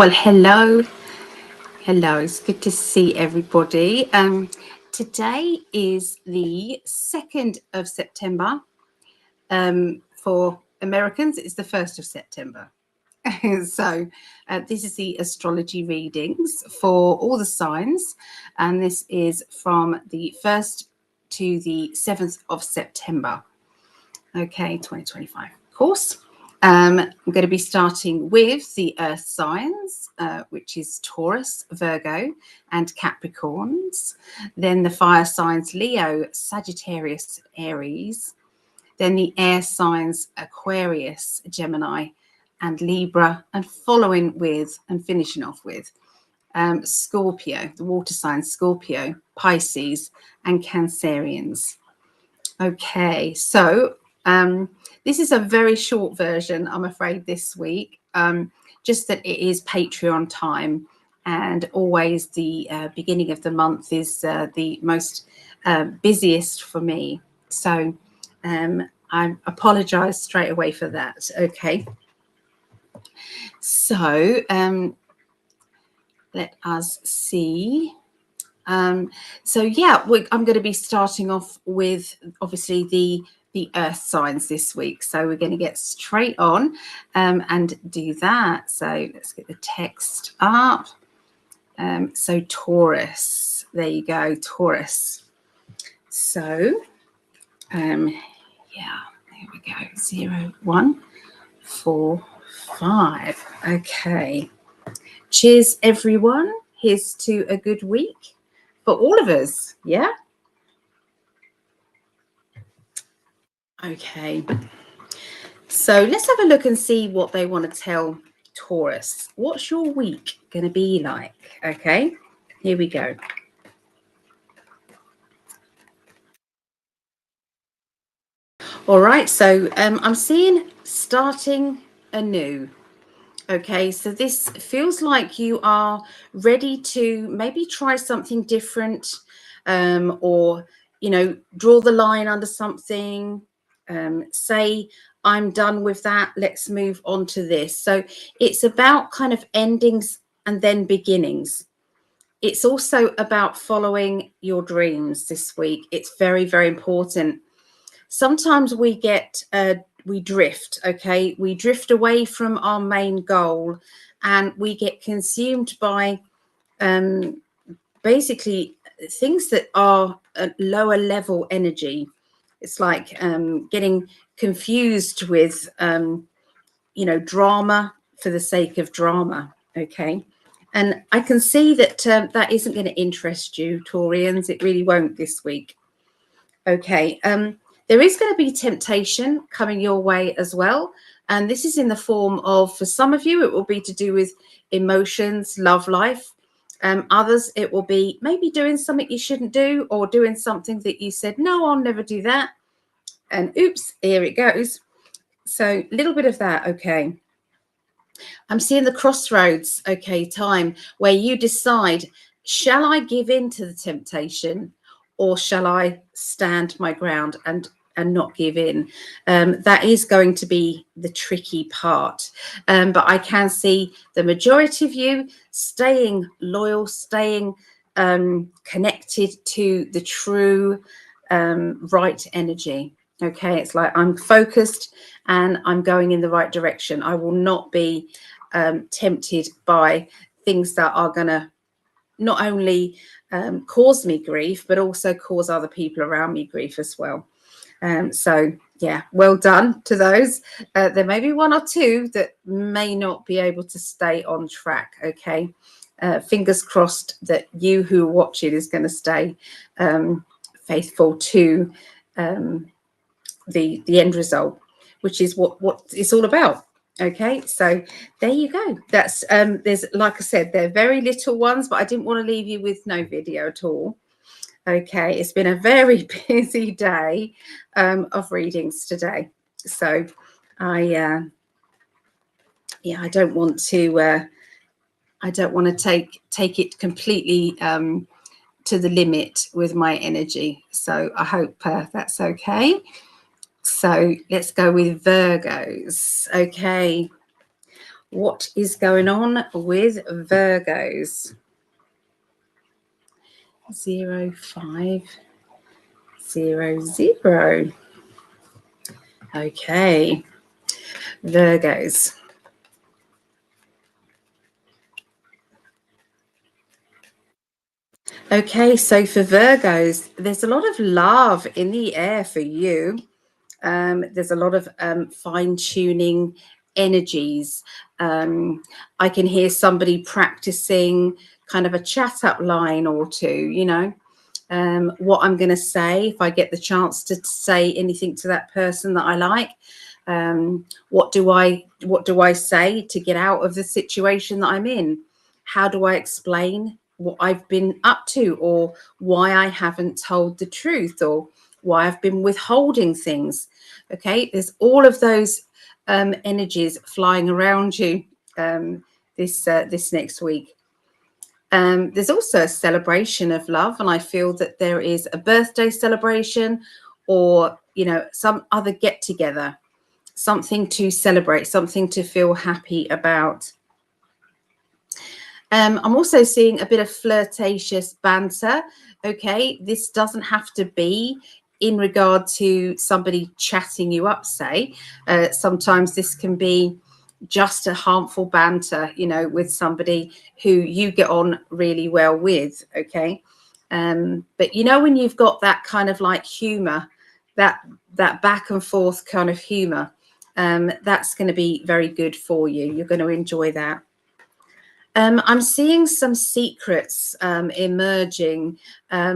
Well, hello. It's good to see everybody. Today is the 2nd of September. For Americans, it's the 1st of September. So this is the astrology readings for all the signs, and this is from the 1st to the 7th of September. Okay, 2025, of course. I'm going to be starting with the earth signs, which is Taurus, Virgo, and Capricorns. Then the fire signs, Leo, Sagittarius, Aries. Then the air signs, Aquarius, Gemini, and Libra. And following with and finishing off with Scorpio, the water signs, Scorpio, Pisces, and Cancereans. Okay, so this is a very short version, I'm afraid, this week, just that it is Patreon time, and always the beginning of the month is the most busiest for me. So I apologize straight away for that. Okay. So let us see. So yeah, I'm going to be starting off with obviously the earth signs this week. So we're going to get straight on and do that. So let's get the text up. So Taurus, there you go, Taurus. So yeah, there we go, 0, 1, 4, 5. Okay, cheers everyone. Here's to a good week for all of us. Yeah. Okay. So let's have a look and see what they want to tell Taurus. What's your week going to be like? Okay. Here we go. All right. So I'm seeing starting anew. Okay, so this feels like you are ready to maybe try something different, or, you know, draw the line under something, say, I'm done with that, let's move on to this. So it's about kind of endings and then beginnings. It's also about following your dreams this week. It's very, very important. Sometimes we get we drift. Okay, we drift away from our main goal, and we get consumed by basically things that are a lower level energy. It's like getting confused with you know, drama for the sake of drama. Okay, and I can see that that isn't going to interest you, Taurians. It really won't this week. Okay. There is going to be temptation coming your way as well. And this is in the form of, for some of you, it will be to do with emotions, love life. Others, it will be maybe doing something you shouldn't do, or doing something that you said, no, I'll never do that. And oops, here it goes. So a little bit of that. Okay. I'm seeing the crossroads, okay, time where you decide, shall I give in to the temptation, or shall I stand my ground and not give in? That is going to be the tricky part. But I can see the majority of you staying loyal, staying connected to the true right energy. Okay, it's like I'm focused and I'm going in the right direction. I will not be tempted by things that are going to not only cause me grief, but also cause other people around me grief as well. So yeah, well done to those. There may be one or two that may not be able to stay on track. Okay, fingers crossed that you who are watching is going to stay faithful to the end result, which is what it's all about. Okay, so there you go. That's there's, like I said, they're very little ones, but I didn't want to leave you with no video at all. Okay, it's been a very busy day of readings today, so I yeah, I don't want to take it completely to the limit with my energy. So I hope that's okay. So let's go with Virgos. Okay, What is going on with Virgos? 0500. Okay, Virgos. Okay, so for Virgos, there's a lot of love in the air for you. There's a lot of fine-tuning energies. I can hear somebody practicing kind of a chat-up line or two, you know. What I'm going to say, if I get the chance to say anything to that person that I like, what do I say to get out of the situation that I'm in? How do I explain what I've been up to, or why I haven't told the truth, or why I've been withholding things? Okay, there's all of those energies flying around you this next week. There's also a celebration of love, and I feel that there is a birthday celebration, or you know, some other get together, something to celebrate, something to feel happy about. I'm also seeing a bit of flirtatious banter. Okay, this doesn't have to be in regard to somebody chatting you up, say. Sometimes this can be just a harmful banter, you know, with somebody who you get on really well with. Okay, but you know, when you've got that kind of like humor, that back and forth kind of humor, that's going to be very good for you. You're going to enjoy that. I'm seeing some secrets emerging.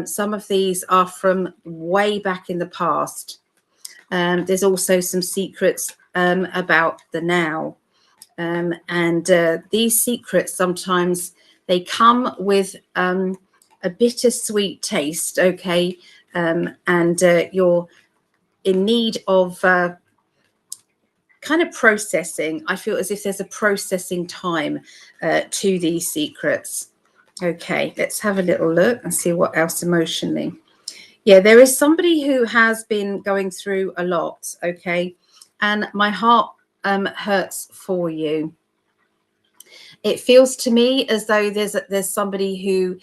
Some of these are from way back in the past. There's also some secrets about the now. And these secrets, sometimes they come with a bittersweet taste, okay? And you're in need of kind of processing. I feel as if there's a processing time to these secrets. Okay, let's have a little look and see what else emotionally. Yeah, there is somebody who has been going through a lot, okay? And my heart hurts for you. It feels to me as though there's somebody who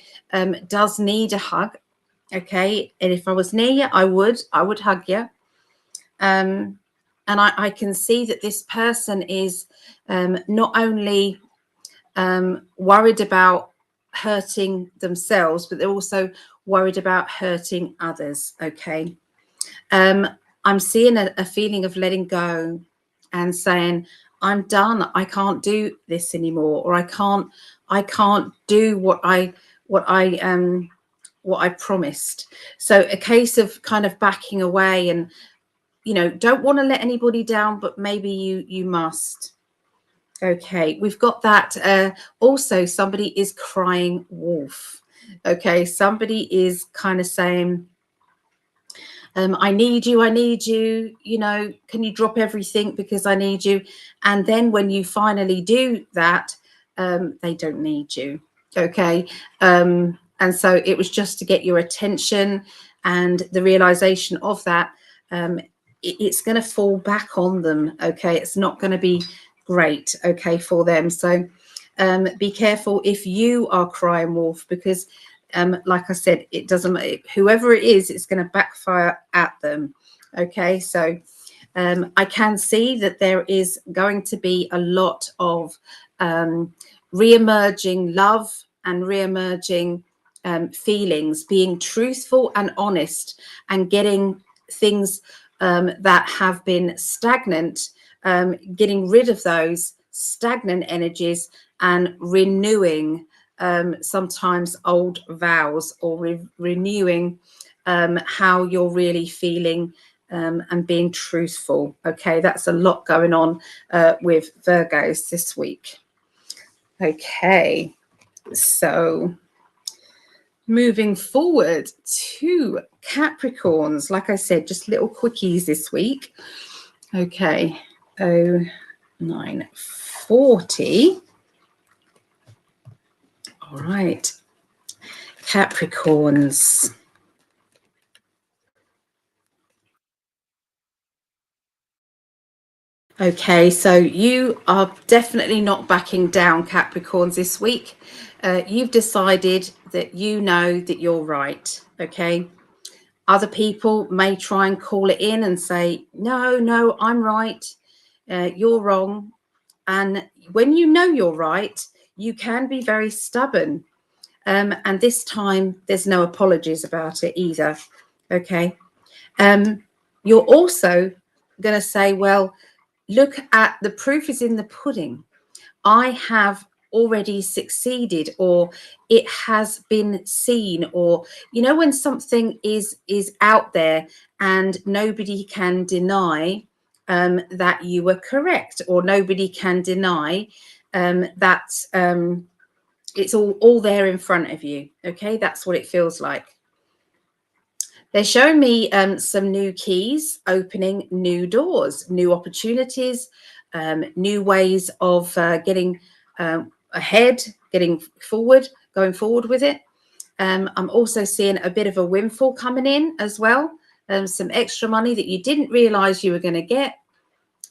does need a hug, okay? And if I was near you, I would hug you. And I can see that this person is not only worried about hurting themselves, but they're also worried about hurting others. Okay. I'm seeing a feeling of letting go and saying, I'm done. I can't do this anymore, or I can't do what I promised. So a case of kind of backing away, and you know, don't want to let anybody down, but maybe you must. Okay, we've got that. Also, somebody is crying wolf. Okay, somebody is kind of saying, I need you, you know, can you drop everything because I need you? And then when you finally do that, they don't need you. Okay. And so it was just to get your attention, and the realization of that, it's going to fall back on them. Okay. It's not going to be great. Okay. For them. So be careful if you are crying wolf, because like I said, it doesn't matter whoever it is, it's going to backfire at them. Okay, so I can see that there is going to be a lot of re-emerging love and re-emerging feelings, being truthful and honest, and getting things that have been stagnant, getting rid of those stagnant energies and renewing sometimes old vows, or renewing how you're really feeling, and being truthful. Okay, that's a lot going on with Virgos this week. Okay, so moving forward to Capricorns, like I said, just little quickies this week. Okay, 0940. All right, Capricorns. Okay, so you are definitely not backing down, Capricorns, this week. You've decided that you know that you're right, okay? Other people may try and call it in and say, no, I'm right, you're wrong. And when you know you're right, you can be very stubborn. And this time, there's no apologies about it either, okay? You're also going to say, well, look at the proof is in the pudding. I have already succeeded, or it has been seen, or when something is out there and nobody can deny that you were correct, or nobody can deny that it's all there in front of you. Okay, that's what it feels like. They're showing me some new keys, opening new doors, new opportunities, new ways of getting ahead, getting forward, going forward with it. I'm also seeing a bit of a windfall coming in as well. Some extra money that you didn't realize you were going to get.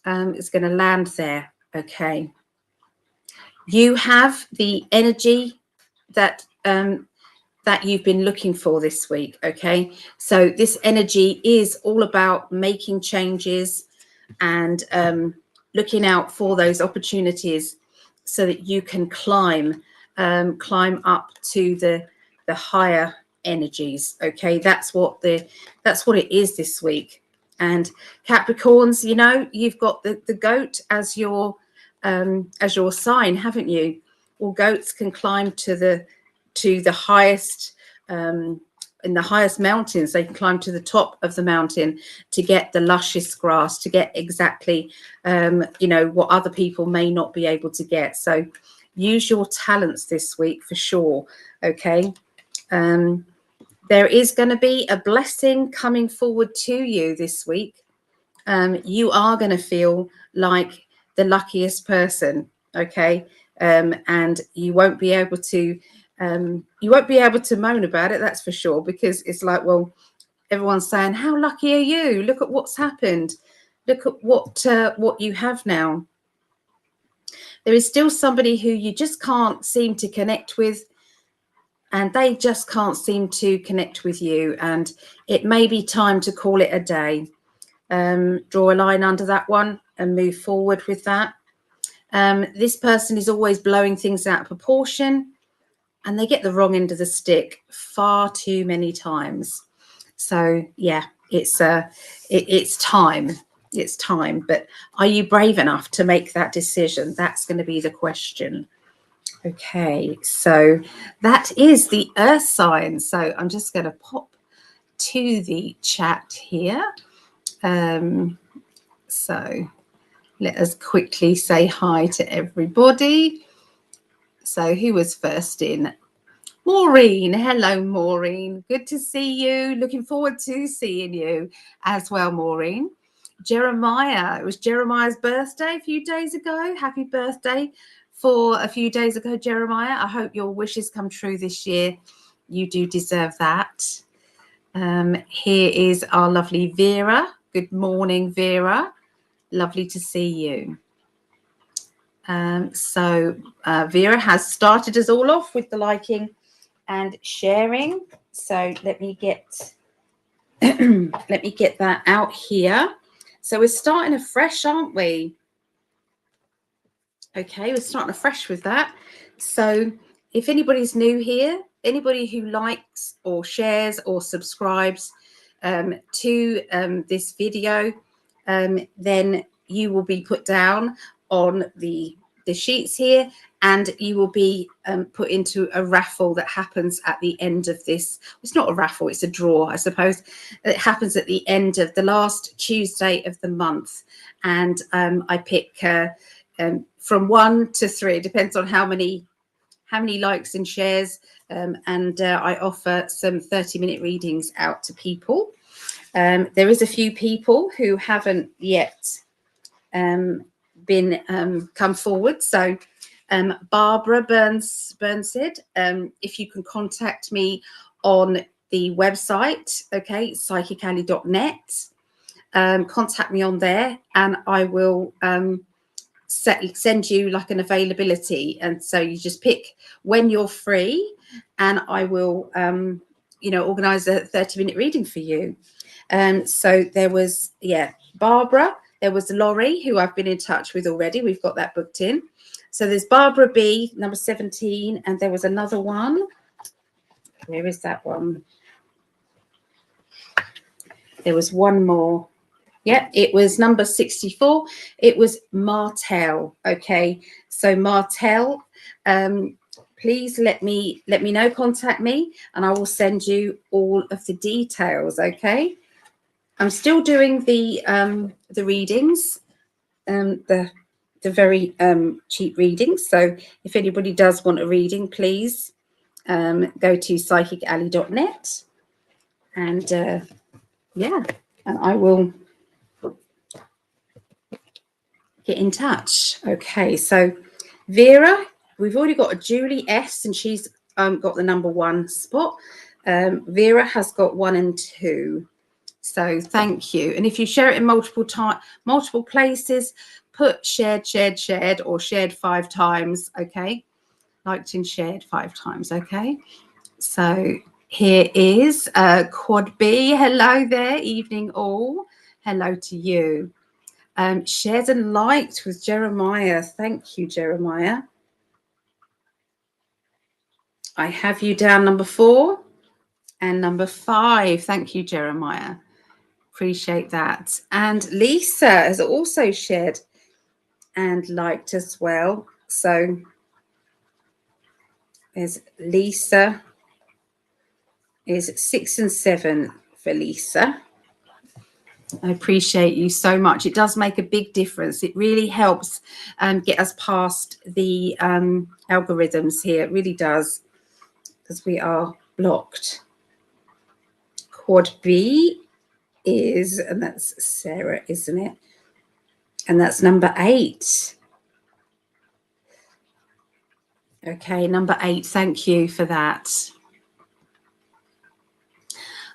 It's going to land there. Okay. You have the energy that that you've been looking for this week. Okay, so this energy is all about making changes and looking out for those opportunities so that you can climb up to the higher energies. Okay, that's what it is this week. And Capricorns, you've got the goat as your sign, haven't you? Well, goats can climb to the highest in the highest mountains. They can climb to the top of the mountain to get the luscious grass, to get exactly what other people may not be able to get. So use your talents this week for sure. Okay, there is going to be a blessing coming forward to you this week. You are going to feel like the luckiest person. Okay, and you won't be able to moan about it, that's for sure, because it's like, well, everyone's saying, how lucky are you? Look at what's happened. Look at what you have now. There is still somebody who you just can't seem to connect with, and they just can't seem to connect with you, and it may be time to call it a day. Draw a line under that one and move forward with that. This person is always blowing things out of proportion, and they get the wrong end of the stick far too many times. So yeah, it's time. It's time. But are you brave enough to make that decision? That's going to be the question. Okay, so that is the earth sign. So I'm just going to pop to the chat here. So let us quickly say hi to everybody. So who was first in? Maureen. Hello, Maureen. Good to see you. Looking forward to seeing you as well, Maureen. Jeremiah. It was Jeremiah's birthday a few days ago. Happy birthday for a few days ago, Jeremiah. I hope your wishes come true this year. You do deserve that. Here is our lovely Vera. Good morning, Vera. Lovely to see you. So Vera has started us all off with the liking and sharing. So let me get that out here. So we're starting afresh, aren't we? Okay, we're starting afresh with that. So if anybody's new here, anybody who likes or shares or subscribes to this video, then you will be put down on the sheets here, and you will be put into a raffle that happens at the end of this. It's not a raffle, it's a draw, I suppose. It happens at the end of the last Tuesday of the month, and I pick from 1 to 3. It depends on how many likes and shares, and I offer some 30-minute readings out to people. There is a few people who haven't yet been come forward. So Barbara Burnsid, if you can contact me on the website, okay, psychically.net. contact me on there, and I will send you like an availability. And so you just pick when you're free, and I will organize a 30-minute reading for you. So there was Barbara, there was Laurie, who I've been in touch with already. We've got that booked in. So there's Barbara B, number 17, and there was another one. Where is that one? There was one more. Yeah, it was number 64. It was Martel. Okay, so Martel, please let me know, contact me, and I will send you all of the details. Okay, I'm still doing the readings, the very cheap readings. So if anybody does want a reading, please go to psychically.net, and and I will get in touch. Okay, so Vera, we've already got a Julie S, and she's got the number 1 spot. Vera has got 1 and 2. So thank you. And if you share it in multiple places, put shared, or shared 5 times. Okay, liked and shared 5 times. Okay, so here is Quad B. Hello there, evening all. Hello to you. Shared and liked with Jeremiah. Thank you, Jeremiah. I have you down number 4 and number 5. Thank you, Jeremiah. Appreciate that. And Lisa has also shared and liked as well. So there's Lisa, is 6 and 7 for Lisa. I appreciate you so much. It does make a big difference. It really helps get us past the algorithms here. It really does, because we are blocked. Quad B is, and that's Sarah, isn't it? And that's number 8. Okay, number 8. Thank you for that.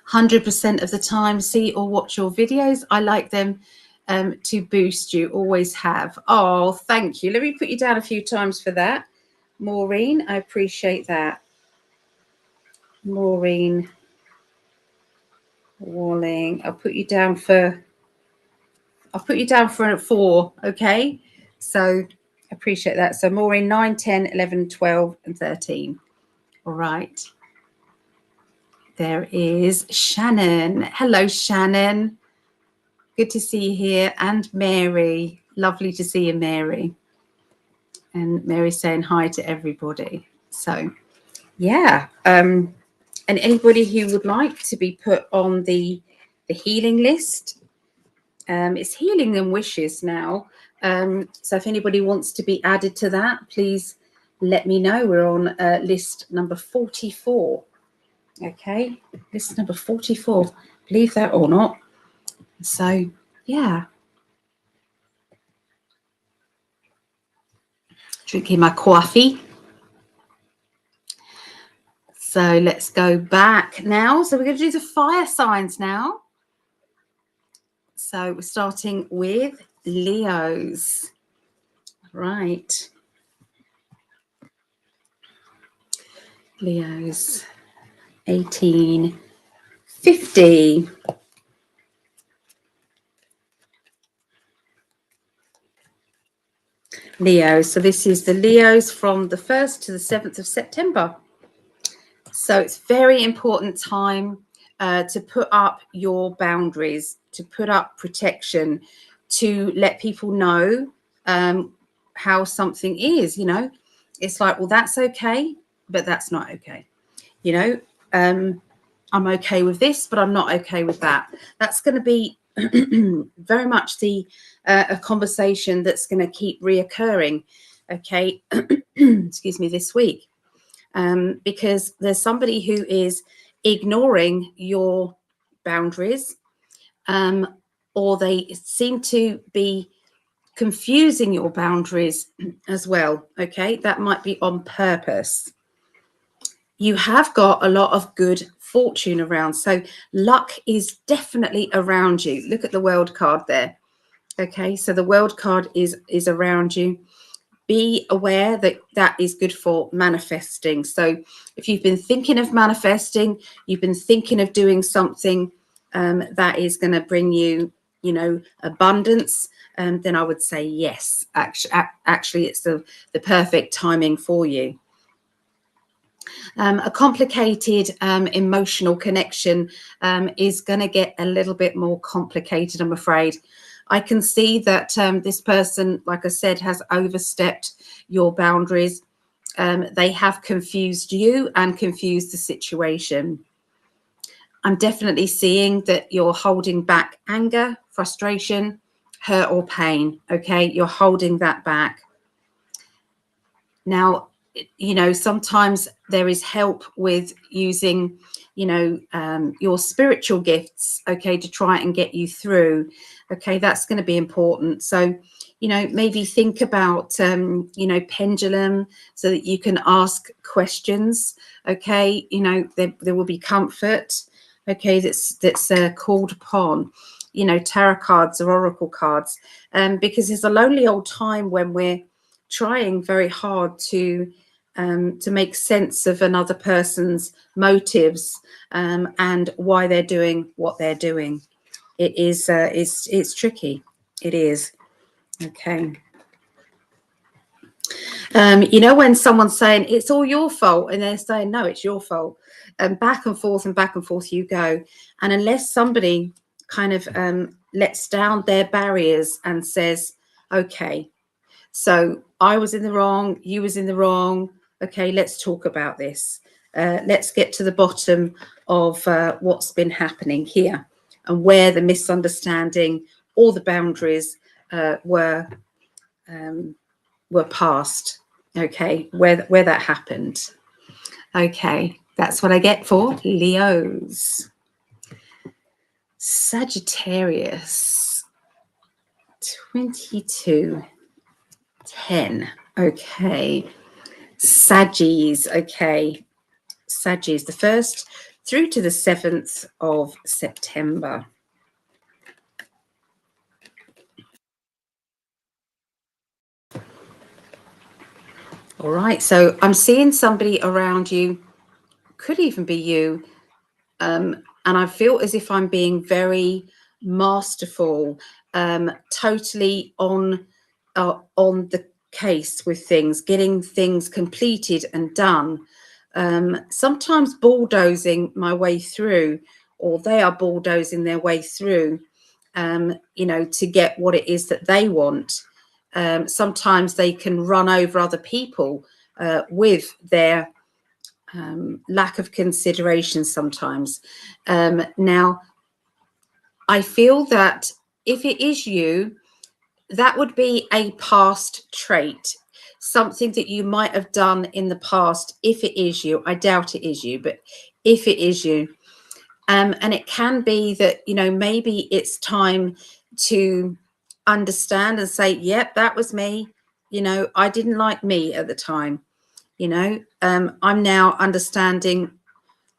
100% of the time, see or watch your videos. I like them to boost you. Always have. Oh, thank you. Let me put you down a few times for that. Maureen, I appreciate that. Maureen Walling. I'll put you down for a 4. Okay. So I appreciate that. So Maureen, 9, 10, 11, 12, and 13. All right. There is Shannon. Hello, Shannon. Good to see you here. And Mary. Lovely to see you, Mary. And Mary saying hi to everybody. So, yeah. And anybody who would like to be put on the healing list, it's healing and wishes now. So if anybody wants to be added to that, please let me know. We're on list number 44. Okay, list number 44. Believe that or not. So, yeah. Drinking my coffee. So let's go back now. So we're going to do the fire signs now. So we're starting with Leos. Right. Leos, 1850. Leo. So this is the Leos from the 1st to the 7th of September. So it's very important time to put up your boundaries, to put up protection, to let people know how something is. You know, it's like, well, that's okay, but that's not okay. You know, I'm okay with this, but I'm not okay with that. That's going to be very much a conversation that's going to keep reoccurring. Okay, excuse me, this week. Because there's somebody who is ignoring your boundaries, or they seem to be confusing your boundaries as well. Okay, that might be on purpose. you have got a lot of good fortune around. So luck is definitely around you. Look at the world card there. Okay, so the world card is around you. Be aware that that is good for manifesting. So if you've been thinking of manifesting, you've been thinking of doing something that is going to bring you, you know, abundance, then I would say yes. Actually, it's the perfect timing for you. A complicated emotional connection is going to get a little bit more complicated, I'm afraid. I can see that this person, like I said, has overstepped your boundaries. They have confused you and confused the situation. I'm definitely seeing that you're holding back anger, frustration, hurt or pain. Okay, you're holding that back. Now, you know, sometimes there is help with using, you know, your spiritual gifts, okay, to try and get you through. Okay, that's going to be important. So, you know, maybe think about, you know, pendulum, so that you can ask questions. Okay, you know, there will be comfort. Okay, that's called upon. You know, tarot cards or oracle cards, because there's a lonely old time when we're trying very hard to make sense of another person's motives and why they're doing what they're doing. It is it's tricky. It is. Okay. You know, when someone's saying it's all your fault, and they're saying no, it's your fault, and back and forth you go, and unless somebody kind of lets down their barriers and says, okay, so I was in the wrong, you was in the wrong. Okay, let's talk about this. Let's get to the bottom of what's been happening here and where the misunderstanding or the boundaries were passed. Okay, where that happened. Okay, that's what I get for Leos. Sagittarius, 2210. Okay. Saggies. Okay. Saggies, the 1st through to the 7th of September. All right. So I'm seeing somebody around you, could even be you. And I feel as if I'm being very masterful, totally on the case with things, getting things completed and done. Sometimes bulldozing my way through, or they are bulldozing their way through, you know, to get what it is that they want. Sometimes they can run over other people with their lack of consideration sometimes. Now, I feel that if it is you, that would be a past trait, something that you might have done in the past. If it is you, I doubt it is you, but if it is you, and it can be that, you know, maybe it's time to understand and say, yep, that was me. You know, I didn't like me at the time. You know, I'm now understanding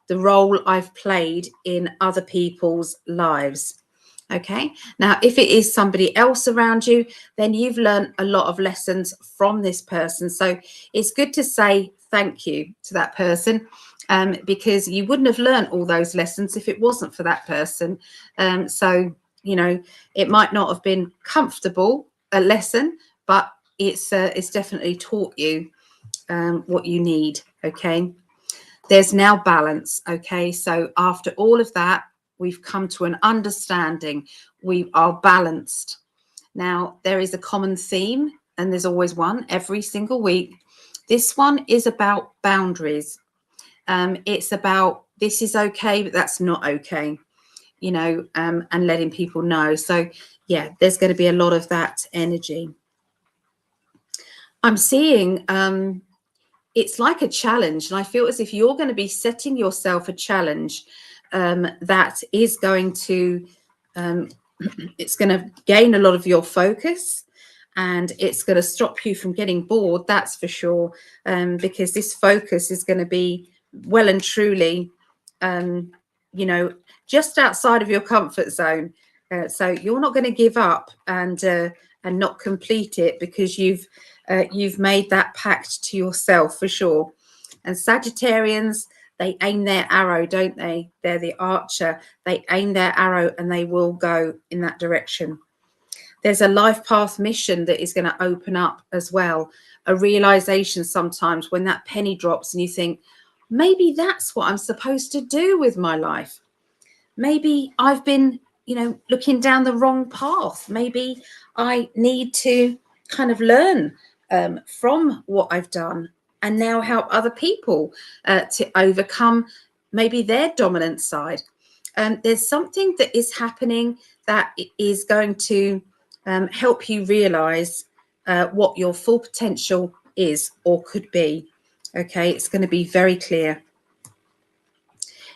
the role I've played in other people's lives. Okay, now if it is somebody else around you, then you've learned a lot of lessons from this person. So it's good to say thank you to that person, because you wouldn't have learned all those lessons if it wasn't for that person. So, you know, it might not have been comfortable, a lesson, but it's definitely taught you what you need. Okay, there's now balance. Okay, so after all of that, we've come to an understanding. We are balanced. Now, there is a common theme, and there's always one every single week. This one is about boundaries. It's about this is okay, but that's not okay, you know, and letting people know. So, yeah, there's going to be a lot of that energy. I'm seeing it's like a challenge, and I feel as if you're going to be setting yourself a challenge that is going to it's going to gain a lot of your focus, and it's going to stop you from getting bored, that's for sure, because this focus is going to be well and truly, you know, just outside of your comfort zone. So you're not going to give up and not complete it, because you've made that pact to yourself for sure. And Sagittarians, they aim their arrow, don't they? They're the archer. They aim their arrow and they will go in that direction. There's a life path mission that is going to open up as well. A realization sometimes when that penny drops and you think, maybe that's what I'm supposed to do with my life. Maybe I've been, you know, looking down the wrong path. Maybe I need to kind of learn from what I've done and now help other people to overcome maybe their dominant side. There's something that is happening that is going to help you realize what your full potential is or could be. Okay, it's going to be very clear.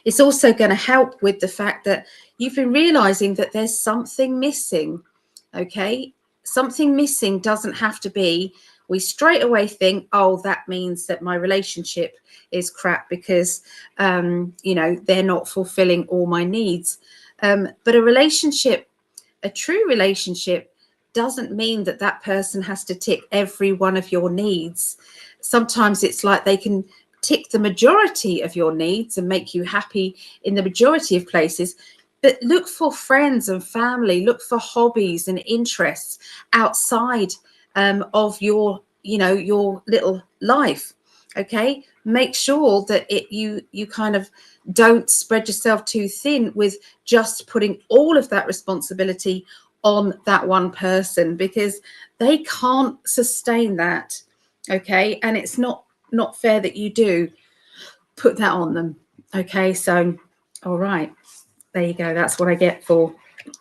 It's also going to help with the fact that you've been realizing that there's something missing. Okay, something missing doesn't have to be, we straight away think, oh, that means that my relationship is crap because, you know, they're not fulfilling all my needs. But a relationship, a true relationship, doesn't mean that that person has to tick every one of your needs. Sometimes it's like they can tick the majority of your needs and make you happy in the majority of places. But look for friends and family, look for hobbies and interests outside of your, you know, your little life. Okay, make sure that you kind of don't spread yourself too thin with just putting all of that responsibility on that one person, because they can't sustain that. Okay, and it's not fair that you do put that on them. Okay, so all right, there you go. That's what I get for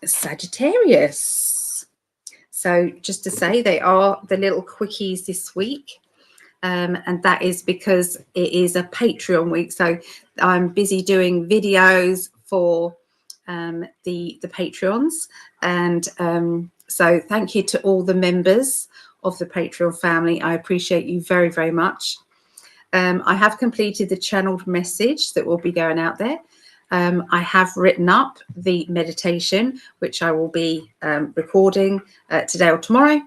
Sagittarius. So just to say, they are the little quickies this week. And that is because it is a Patreon week. So I'm busy doing videos for the Patreons. And so thank you to all the members of the Patreon family. I appreciate you very, very much. I have completed the channeled message that will be going out there. I have written up the meditation, which I will be recording today or tomorrow.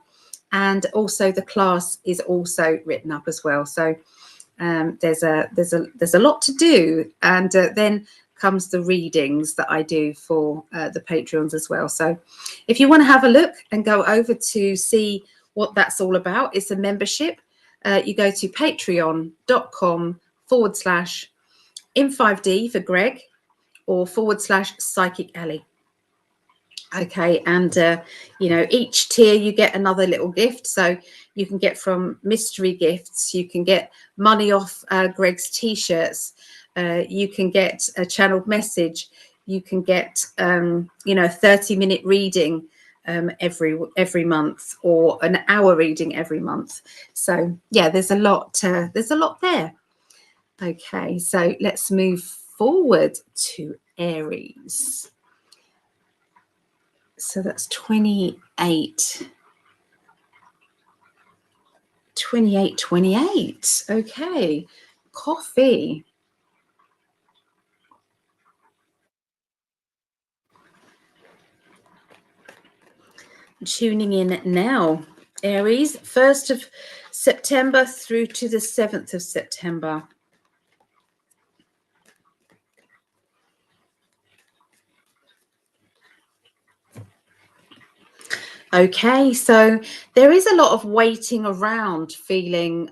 And also the class is also written up as well. So there's a lot to do. And then comes the readings that I do for the Patreons as well. So if you want to have a look and go over to see what that's all about, it's a membership. You go to patreon.com/in5D for Greg or /Psychic Ellie. Okay, and you know, each tier you get another little gift. So you can get from mystery gifts, you can get money off Greg's t-shirts, you can get a channeled message, you can get you know, 30-minute reading every month, or an hour reading every month. So yeah, there's a lot there. Okay, so let's move forward to Aries. So that's 28. Okay, coffee. Tuning in now. Aries, 1st of September through to the 7th of September. Okay, so there is a lot of waiting around feeling,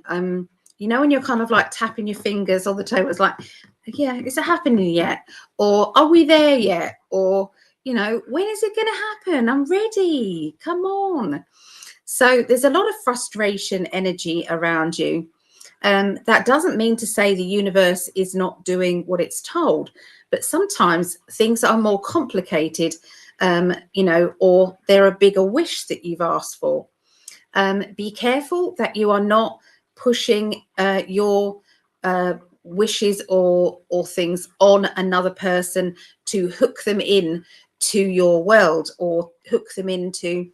you know, when you're kind of like tapping your fingers on the table, it's like, yeah, is it happening yet? Or are we there yet? Or, you know, when is it going to happen? I'm ready. Come on. So there's a lot of frustration energy around you. That doesn't mean to say the universe is not doing what it's told, but sometimes things are more complicated, you know, or they're a bigger wish that you've asked for. Be careful that you are not pushing your wishes or things on another person to hook them in to your world, or hook them into,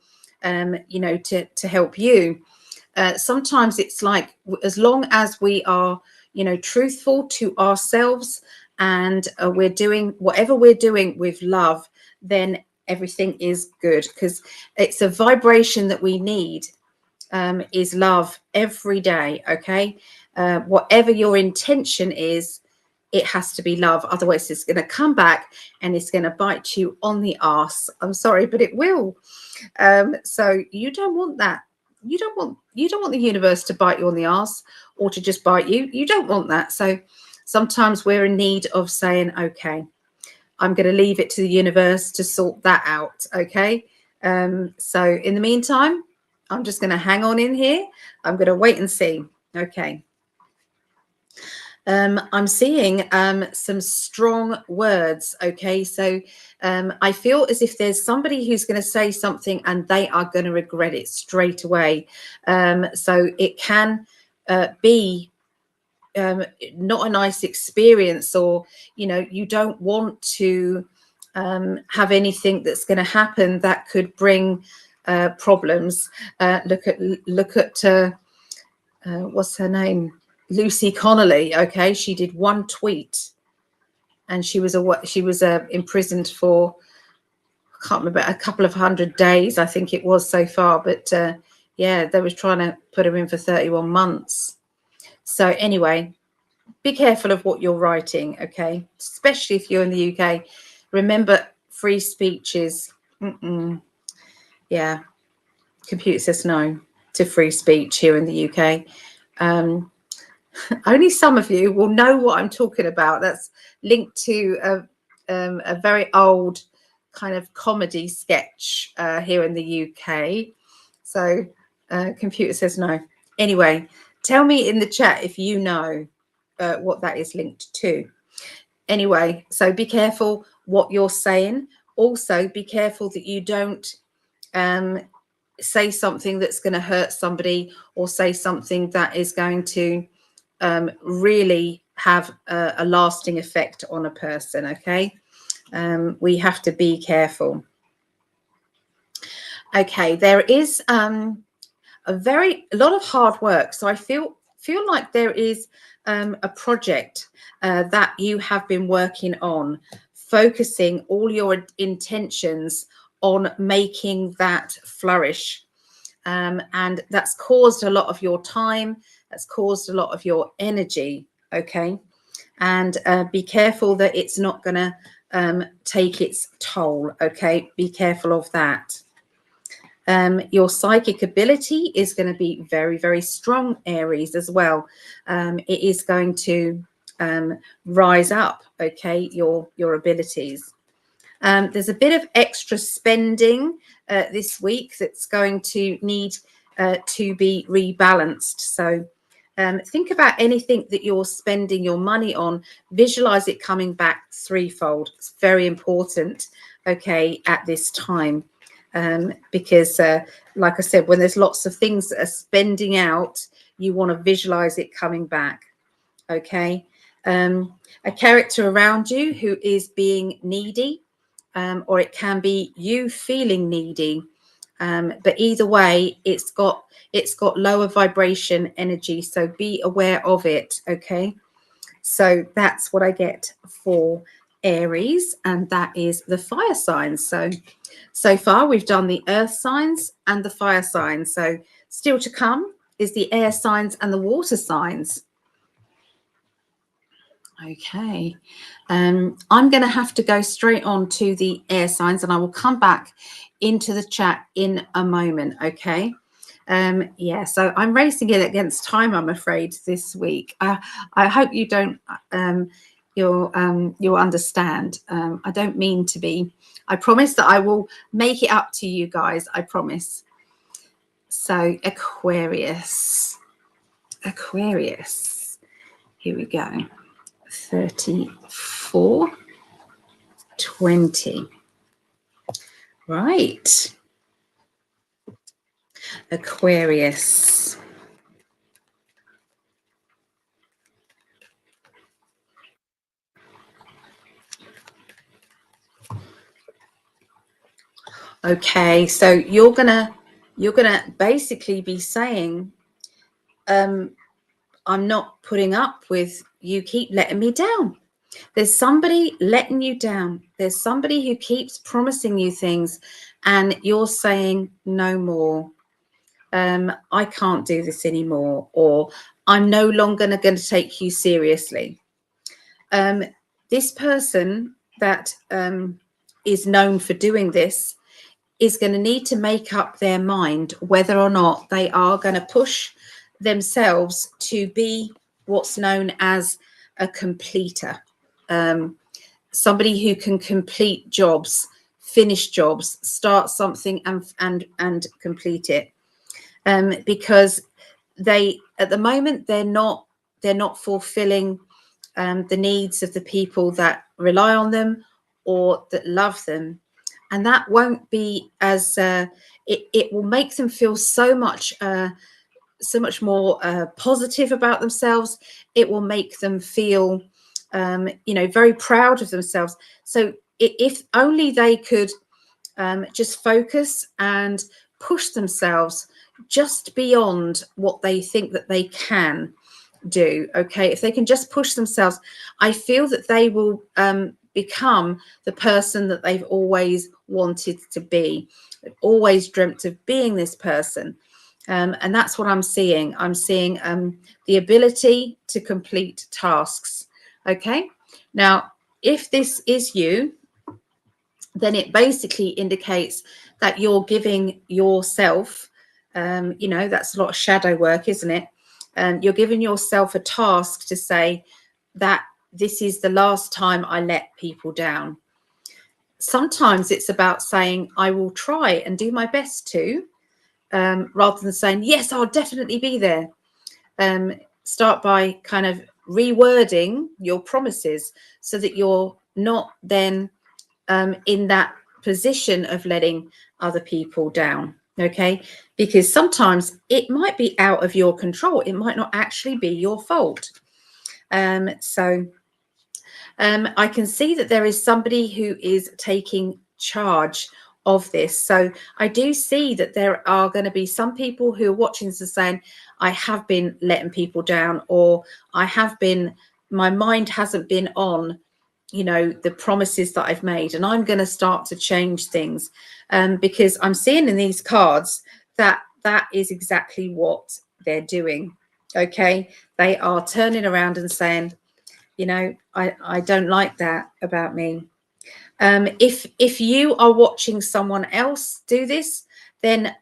you know, to help you. Sometimes it's like, as long as we are, you know, truthful to ourselves, and we're doing whatever we're doing with love, then everything is good, because it's a vibration that we need, is love every day. Okay, whatever your intention is, it has to be love, otherwise it's going to come back and it's going to bite you on the arse. I'm sorry, but it will. So you don't want that. You don't want the universe to bite you on the arse, or to just bite you. You don't want that. So sometimes we're in need of saying, okay, I'm going to leave it to the universe to sort that out. Okay, so in the meantime, I'm just going to hang on in here. I'm going to wait and see. Okay. I'm seeing some strong words. Okay, so I feel as if there's somebody who's going to say something and they are going to regret it straight away. So it can be not a nice experience, or, you know, you don't want to have anything that's going to happen that could bring problems. Look at what's her name? Lucy Connolly. Okay, she did one tweet and she was imprisoned for, I can't remember, a couple of 100 days, I think it was so far, but yeah, they was trying to put her in for 31 months. So anyway, be careful of what you're writing, okay, especially if you're in the UK. Remember, free speech is yeah, computer says no to free speech here in the UK. Only some of you will know what I'm talking about. That's linked to a very old kind of comedy sketch here in the UK. So computer says no. Anyway, tell me in the chat if you know what that is linked to. Anyway, so be careful what you're saying. Also, be careful that you don't say something that's going to hurt somebody, or say something that is going to really have a lasting effect on a person. Okay, we have to be careful. Okay, there is a lot of hard work. So I feel like there is a project that you have been working on, focusing all your intentions on making that flourish. And that's caused a lot of your time, that's caused a lot of your energy. Okay, and be careful that it's not going to take its toll. Okay, be careful of that. Your psychic ability is going to be very, very strong, Aries, as well. It is going to rise up, okay, your abilities. There's a bit of extra spending this week that's going to need to be rebalanced. So think about anything that you're spending your money on, visualize it coming back threefold. It's very important, okay, at this time. Because like I said, when there's lots of things that are spending out, you want to visualize it coming back. Okay, a character around you who is being needy, or it can be you feeling needy, but either way, it's got lower vibration energy, so be aware of it. Okay, so that's what I get for Aries, and that is the fire signs. So far we've done the earth signs and the fire signs, so still to come is the air signs and the water signs. Okay, I'm going to have to go straight on to the air signs, and I will come back into the chat in a moment. Okay, yeah, so I'm racing it against time, I'm afraid, this week. I hope you don't you'll understand. I don't mean to be. I promise that I will make it up to you guys, I promise. So Aquarius, here we go. 34, 20. Right. Aquarius. Okay, so you're gonna basically be saying, I'm not putting up with you keep letting me down. There's somebody letting you down. There's somebody who keeps promising you things and you're saying no more. I can't do this anymore, or I'm no longer going to take you seriously. This person that is known for doing this is going to need to make up their mind whether or not they are going to push themselves to be what's known as a completer. Somebody who can complete jobs, finish jobs, start something and complete it. Because they, at the moment, they're not fulfilling the needs of the people that rely on them or that love them, and that won't be as it will make them feel so much more positive about themselves. It will make them feel very proud of themselves. So if only they could just focus and push themselves just beyond what they think that they can do. Okay, if they can just push themselves, I feel that they will become the person that they've always wanted to be. They've always dreamt of being this person. And that's what I'm seeing. I'm seeing the ability to complete tasks. Okay, now if this is you, then it basically indicates that you're giving yourself, that's a lot of shadow work, isn't it? You're giving yourself a task to say that this is the last time I let people down. Sometimes it's about saying, I will try and do my best to, rather than saying, yes, I'll definitely be there. Start by kind of rewording your promises so that you're not then in that position of letting other people down. Okay, because sometimes it might be out of your control. It might not actually be your fault. So I can see that there is somebody who is taking charge of this. So I do see that there are going to be some people who are watching this and saying, I have been letting people down, or my mind hasn't been on the promises that I've made, and I'm going to start to change things, because I'm seeing in these cards that is exactly what they're doing. Okay, they are turning around and saying, I don't like that about me. If you are watching someone else do this, then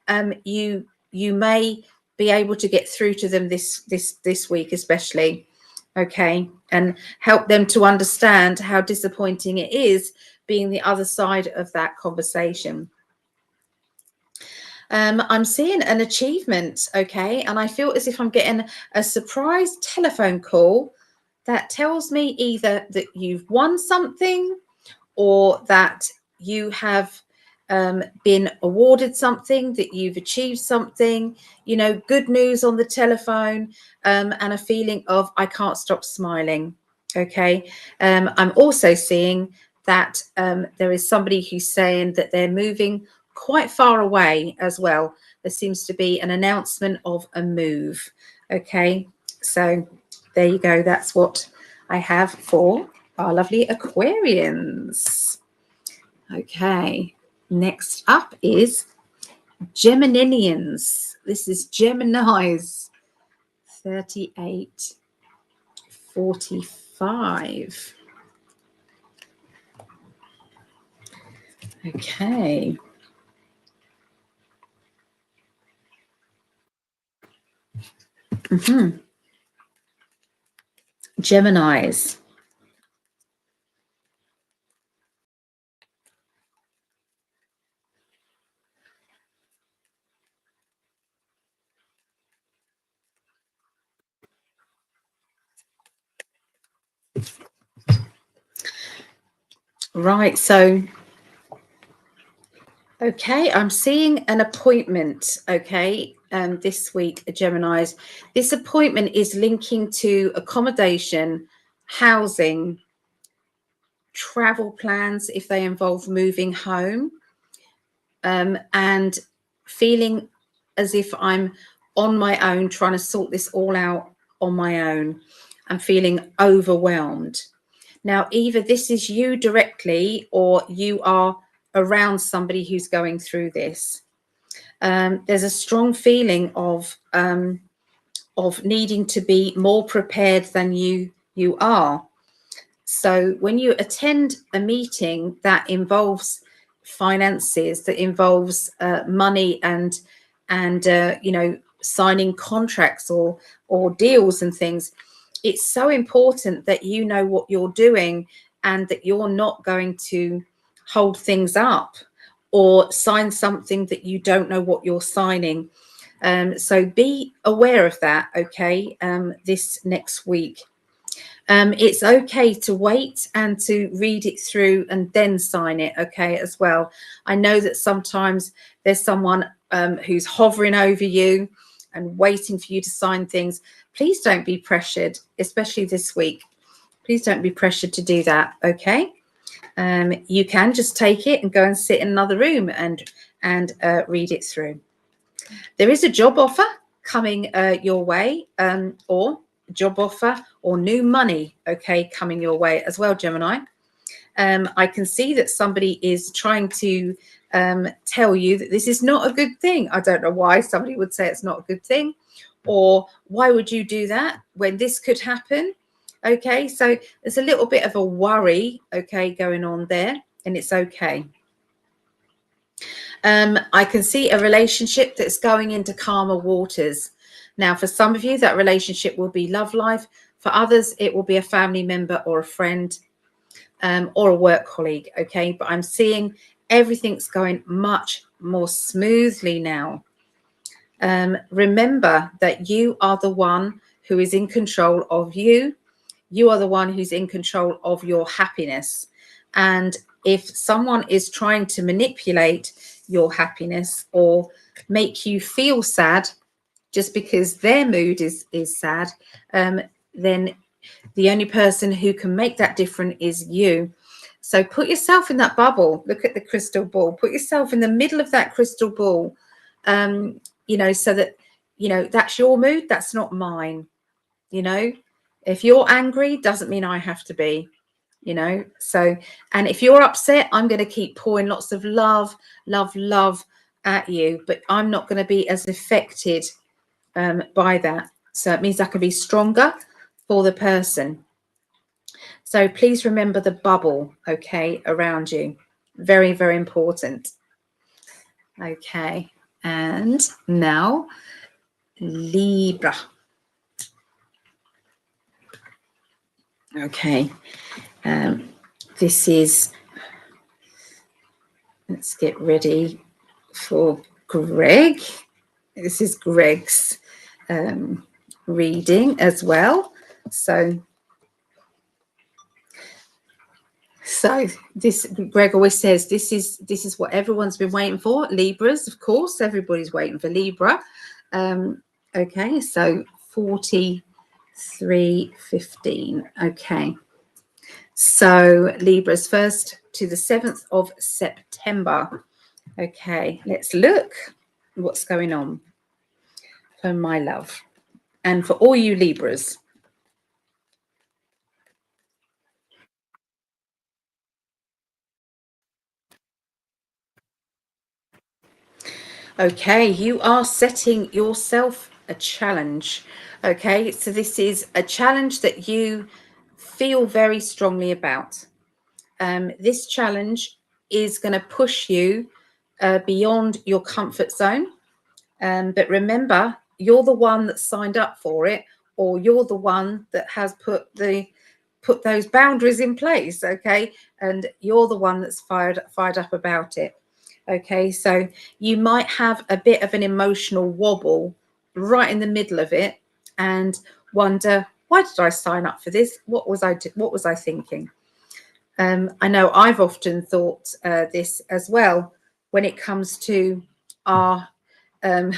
you may be able to get through to them this week, especially. Okay, and help them to understand how disappointing it is being the other side of that conversation. I'm seeing an achievement, okay, and I feel as if I'm getting a surprise telephone call that tells me either that you've won something or that you have been awarded something, that you've achieved something, good news on the telephone, and a feeling of I can't stop smiling. Okay. I'm also seeing that there is somebody who's saying that they're moving quite far away as well. There seems to be an announcement of a move. Okay. So there you go. That's what I have for our lovely Aquarians. Okay, next up is Geminians. This is Gemini's 3845. Okay. Geminis. Right, so okay, I'm seeing an appointment, okay, this week, Geminis. This appointment is linking to accommodation, housing, travel plans if they involve moving home, and feeling as if I'm on my own trying to sort this all out on my own. I'm feeling overwhelmed. Now, either this is you directly or you are around somebody who's going through this. There's a strong feeling of needing to be more prepared than you are. So when you attend a meeting that involves finances, that involves money and you know, signing contracts or deals and things, it's so important that you know what you're doing and that you're not going to hold things up or sign something that you don't know what you're signing. So be aware of that, okay, this next week. It's okay to wait and to read it through and then sign it, okay, as well. I know that sometimes there's someone who's hovering over you and waiting for you to sign things. Please don't be pressured, especially this week. Please don't be pressured to do that, okay? You can just take it and go and sit in another room and read it through. There is a job offer coming your way, or job offer or new money, okay, coming your way as well, Gemini. I can see that somebody is trying to tell you that this is not a good thing. I don't know why somebody would say it's not a good thing, or why would you do that when this could happen? Okay, so there's a little bit of a worry, okay, going on there, and it's okay. I can see a relationship that's going into calmer waters. Now, for some of you, that relationship will be love life. For others, it will be a family member or a friend, or a work colleague, okay? But I'm seeing everything's going much more smoothly now. Remember that you are the one who is in control of you. You are the one who's in control of your happiness. And if someone is trying to manipulate your happiness or make you feel sad just because their mood is sad, then the only person who can make that different is you. So put yourself in that bubble. Look at the crystal ball. Put yourself in the middle of that crystal ball, you know, so that, you know, that's your mood. That's not mine. You know, if you're angry, doesn't mean I have to be, you know. So, and if you're upset, I'm going to keep pouring lots of love at you, but I'm not going to be as affected by that. So it means I can be stronger for the person. So please remember the bubble, okay, around you. Very, very important. Okay, and now Libra. Okay, this is, let's get ready for Greg. This is Greg's reading as well. So this, Greg always says, this is what everyone's been waiting for. Libras, of course, everybody's waiting for Libra. Okay, so 43:15. Okay, so Libra's 1st to the 7th of September. Okay, let's look what's going on for my love and for all you Libras. Okay, you are setting yourself a challenge. Okay, so this is a challenge that you feel very strongly about. This challenge is going to push you beyond your comfort zone. But remember, you're the one that signed up for it, or you're the one that has put those boundaries in place. Okay, and you're the one that's fired up about it. Okay, so you might have a bit of an emotional wobble right in the middle of it and wonder, why did I sign up for this? What was I thinking? I know I've often thought this as well when it comes to our you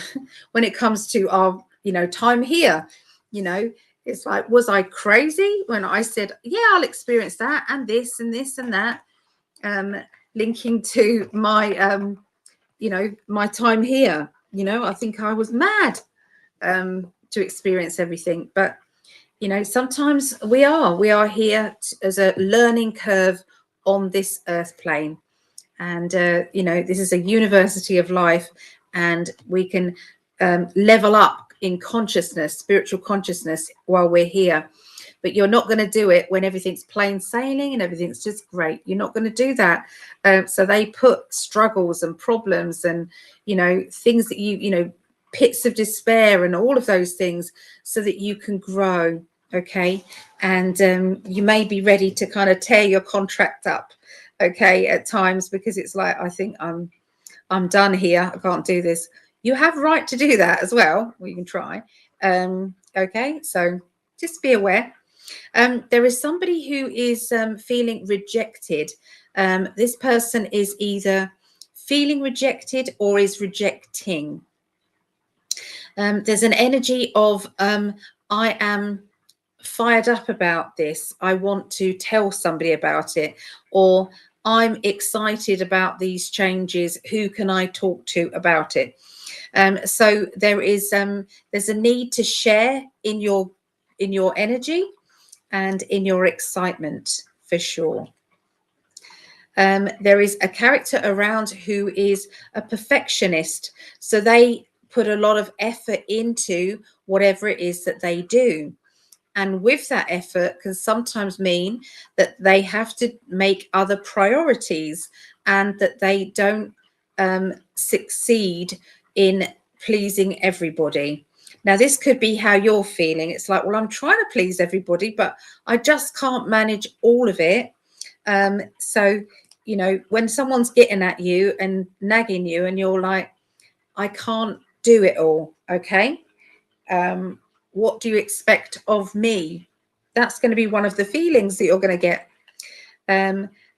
know, time here. You know, it's like, was I crazy when I said, yeah, I'll experience that and this and this and that, linking to my you know, my time here. You know, I think I was mad to experience everything, but you know, sometimes we are here as a learning curve on this earth plane. And, you know, this is a university of life, and we can level up in consciousness, spiritual consciousness, while we're here. But you're not going to do it when everything's plain sailing and everything's just great. You're not going to do that. So they put struggles and problems and, you know, things that you know, pits of despair and all of those things, so that you can grow. Okay. And you may be ready to kind of tear your contract up, okay, at times, because it's like, I think I'm done here. I can't do this. You have right to do that as well. Well, you can try. Okay. So just be aware. There is somebody who is feeling rejected. This person is either feeling rejected or is rejecting. There's an energy of I am fired up about this. I want to tell somebody about it, or I'm excited about these changes. Who can I talk to about it? So there's a need to share in your energy and in your excitement, for sure. There is a character around who is a perfectionist. So they put a lot of effort into whatever it is that they do. And with that effort can sometimes mean that they have to make other priorities, and that they don't succeed in pleasing everybody. Now, this could be how you're feeling. It's like, well, I'm trying to please everybody, but I just can't manage all of it. So, you know, when someone's getting at you and nagging you and you're like, I can't do it all. Okay. What do you expect of me? That's going to be one of the feelings that you're going to get.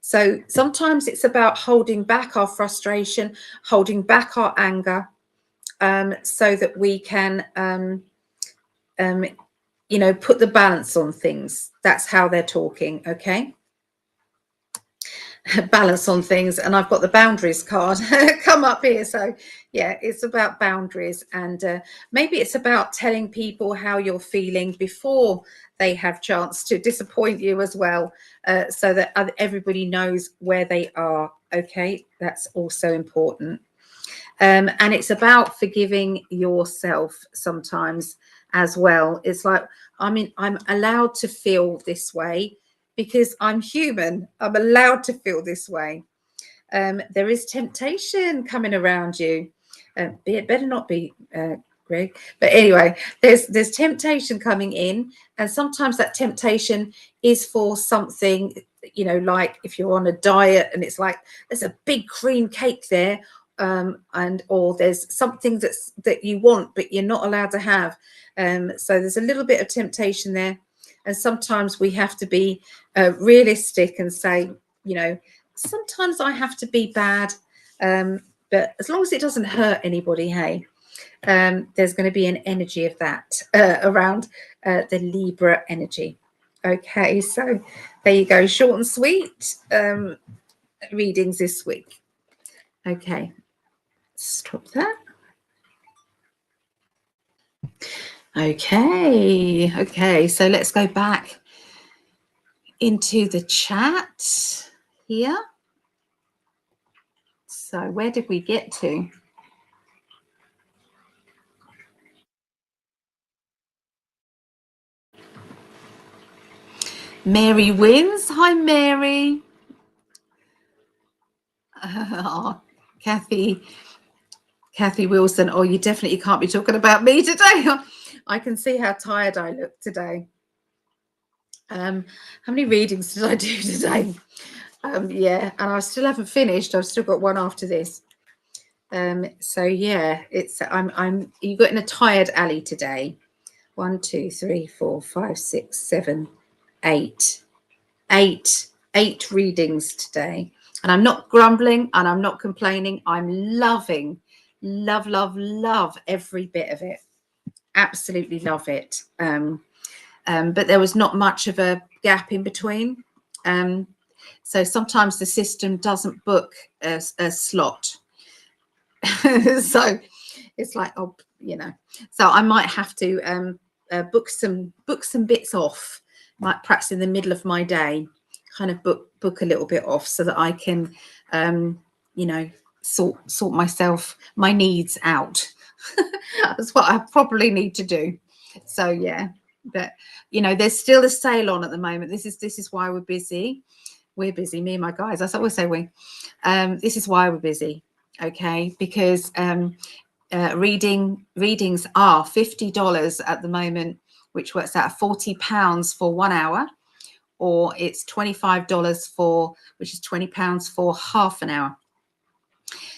So sometimes it's about holding back our frustration, holding back our anger, so that we can, you know, put the balance on things. That's how they're talking. Okay. Balance on things. And I've got the boundaries card come up here. So yeah, it's about boundaries, and maybe it's about telling people how you're feeling before they have chance to disappoint you as well, so that everybody knows where they are. Okay, that's also important. And it's about forgiving yourself sometimes as well. It's like, I mean, I'm allowed to feel this way because I'm human. I'm allowed to feel this way. There is temptation coming around you. It better not be, Greg. But anyway, there's temptation coming in, and sometimes that temptation is for something, you know, like if you're on a diet and it's like there's a big cream cake there, and or there's something that you want but you're not allowed to have. So there's a little bit of temptation there, and sometimes we have to be realistic and say, you know, sometimes I have to be bad, but as long as it doesn't hurt anybody, hey. There's going to be an energy of that around the Libra energy. Okay, so there you go, short and sweet readings this week. Okay, stop that. Okay, so let's go back into the chat here. So where did we get to? Mary wins. Hi, Mary. Oh, Kathy Wilson. Oh, you definitely can't be talking about me today. I can see how tired I look today. How many readings did I do today? Yeah, and I still haven't finished. I've still got one after this. So yeah, it's you got in a tired alley today. 1, 2, 3, 4, 5, 6, 7, 8. 8 readings today. And I'm not grumbling and I'm not complaining. I'm loving, love every bit of it. Absolutely love it. But there was not much of a gap in between. So sometimes the system doesn't book a slot. So it's like, oh, you know, so I might have to book some bits off, like perhaps in the middle of my day, kind of book a little bit off so that I can, you know, sort my needs out. That's what I probably need to do. So yeah, but you know, there's still a sale on at the moment. This is why we're busy. We're busy, me and my guys. I always say we. This is why we're busy, okay? Because readings are $50 at the moment, which works out £40 for 1 hour, or it's $25 for, which is £20 for half an hour.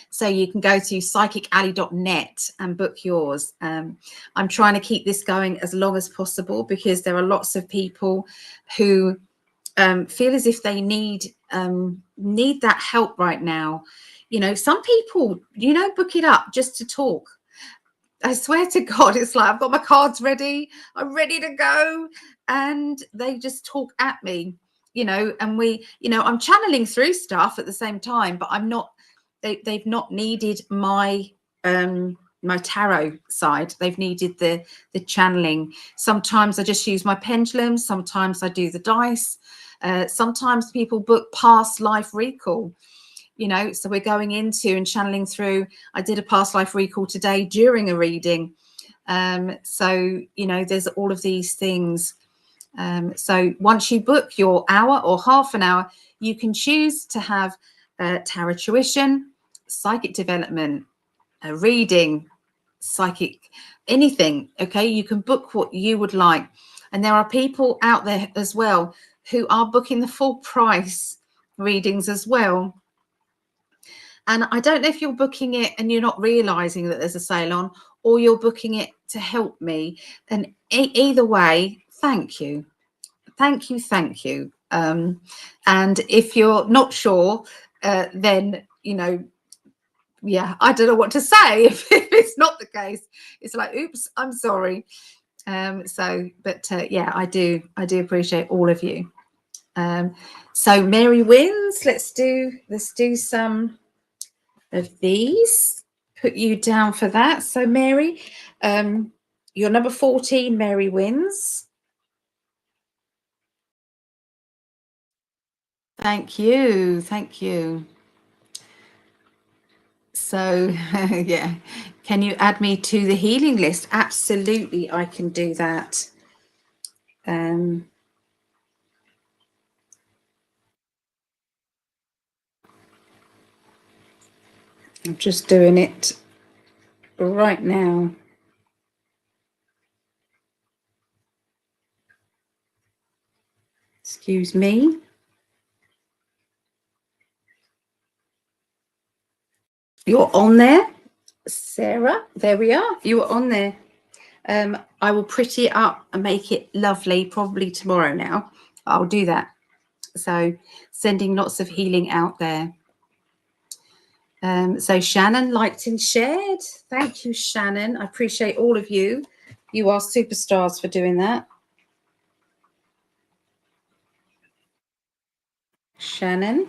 So you can go to psychicalley.net and book yours. I'm trying to keep this going as long as possible because there are lots of people who feel as if they need that help right now. You know, some people, you know, book it up just to talk. I swear to God, it's like I've got my cards ready, I'm ready to go, and they just talk at me, you know, and we, you know, I'm channeling through stuff at the same time, but I'm not, they've not needed my my tarot side. They've needed the channeling. Sometimes I just use my pendulum, sometimes I do the dice, sometimes people book past life recall. You know, so we're going into and channeling through. I did a past life recall today during a reading. So, you know, there's all of these things. So once you book your hour or half an hour, you can choose to have tarot tuition, psychic development, a reading, psychic, anything. Okay, you can book what you would like. And there are people out there as well who are booking the full price readings as well. And I don't know if you're booking it and you're not realizing that there's a sale on, or you're booking it to help me. And either way, thank you. Thank you. Thank you. And if you're not sure, then, you know, yeah, I don't know what to say if it's not the case. It's like, oops, I'm sorry. But yeah, I do appreciate all of you. So Mary wins. Let's do some of these. Put you down for that. So Mary, you're number 14. Mary wins. Thank you. Thank you. So yeah, can you add me to the healing list? Absolutely, I can do that. I'm just doing it right now. Excuse me. You're on there, Sarah. There we are. You are on there. I will pretty it up and make it lovely probably tomorrow now. I'll do that. So sending lots of healing out there. So Shannon liked and shared. Thank you, Shannon. I appreciate all of you. You are superstars for doing that. Shannon.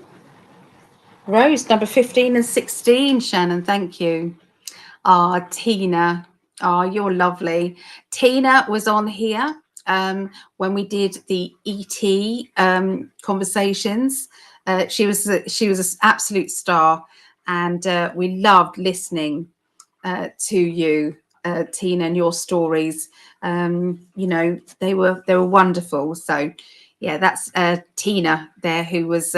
Rose, number 15 and 16. Shannon, thank you. Ah, Tina. Ah, you're lovely. Tina was on here when we did the ET conversations. She was an absolute star, and we loved listening to you, Tina, and your stories. You know, they were wonderful. So yeah, that's Tina there who was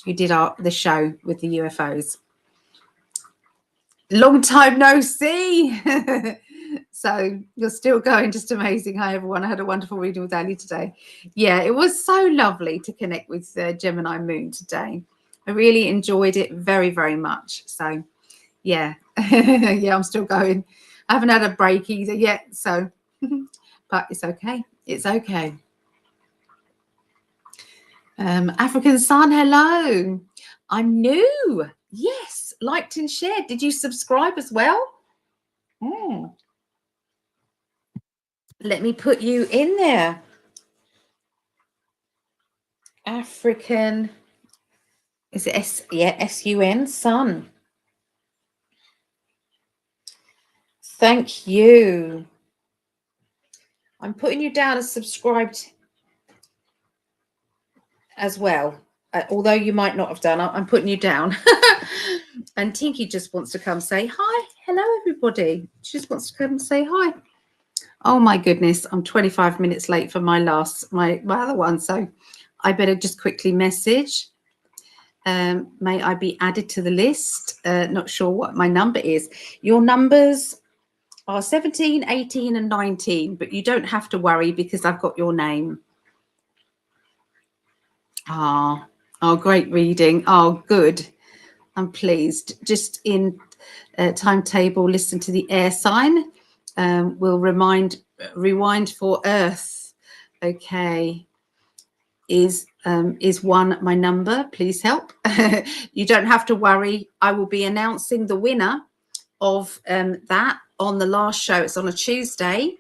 who did the show with the UFOs. Long time no see. So you're still going. Just amazing. Hi everyone. I had a wonderful reading with Ali today. Yeah, it was so lovely to connect with Gemini Moon today. I really enjoyed it very, very much. So yeah. Yeah, I'm still going. I haven't had a break either yet, so but it's okay. It's okay. African Sun, hello. I'm new. Yes, liked and shared. Did you subscribe as well? Let me put you in there. African, is it S-U-N, Sun. Thank you. I'm putting you down as subscribed as well. Although you might not have done, I'm putting you down. And Tinky just wants to come say hi. Hello, everybody. She just wants to come say hi. Oh my goodness, I'm 25 minutes late for my other one, so I better just quickly message. May I be added to the list? Not sure what my number is. Your numbers are 17, 18, and 19, but you don't have to worry because I've got your name. Oh, great reading. Oh, good. I'm pleased. Just in timetable, listen to the air sign. We'll rewind for Earth. Okay. Is one my number? Please help. You don't have to worry. I will be announcing the winner of that on the last show. It's on a Tuesday,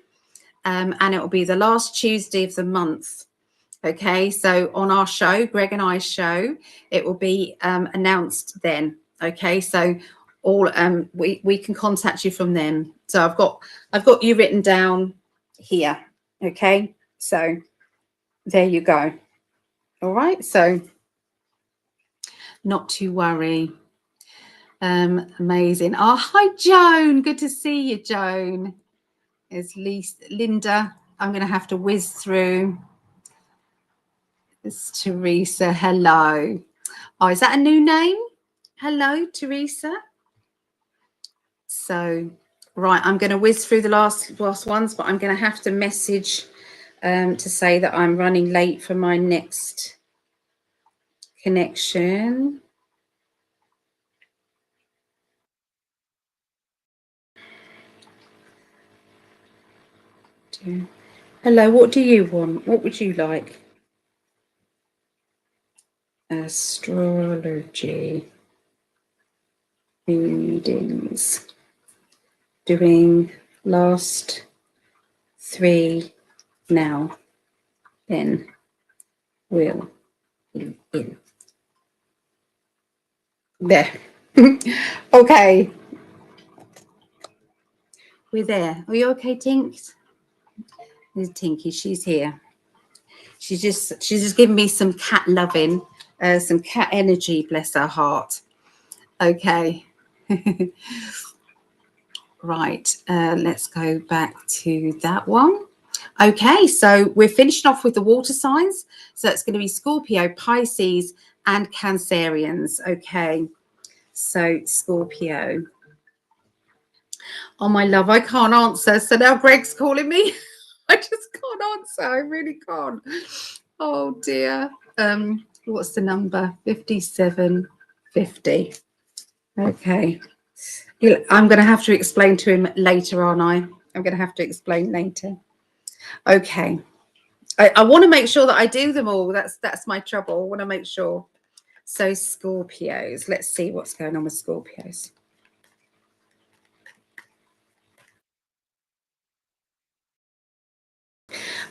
and it will be the last Tuesday of the month. Okay, so on our show, Greg and I's show, it will be announced then. Okay, so all we can contact you from them. So I've got you written down here. Okay, so there you go. All right, so not to worry. Amazing. Oh, hi Joan, good to see you, Joan. There's Linda. I'm going to have to whiz through. It's Teresa. Hello. Oh, is that a new name? Hello, Teresa. So, right, I'm going to whiz through the last ones, but I'm going to have to message to say that I'm running late for my next connection. Hello, what do you want? What would you like? Astrology readings. Doing last 3 now. Then we'll be in. There. Okay. We're there. Are you okay, Tinks? There's Tinky. She's here. She's just giving me some cat loving, some cat energy. Bless her heart. Okay. Right. Let's go back to that one. Okay. So we're finishing off with the water signs. So it's going to be Scorpio, Pisces, and Cancereans. Okay. So Scorpio. Oh, my love, I can't answer. So now Greg's calling me. I just can't answer. I really can't. Oh, dear. What's the number? 5750. Okay. I'm going to have to explain to him later, aren't I? I'm going to have to explain later. Okay. I want to make sure that I do them all. That's my trouble. I want to make sure. So Scorpios. Let's see what's going on with Scorpios.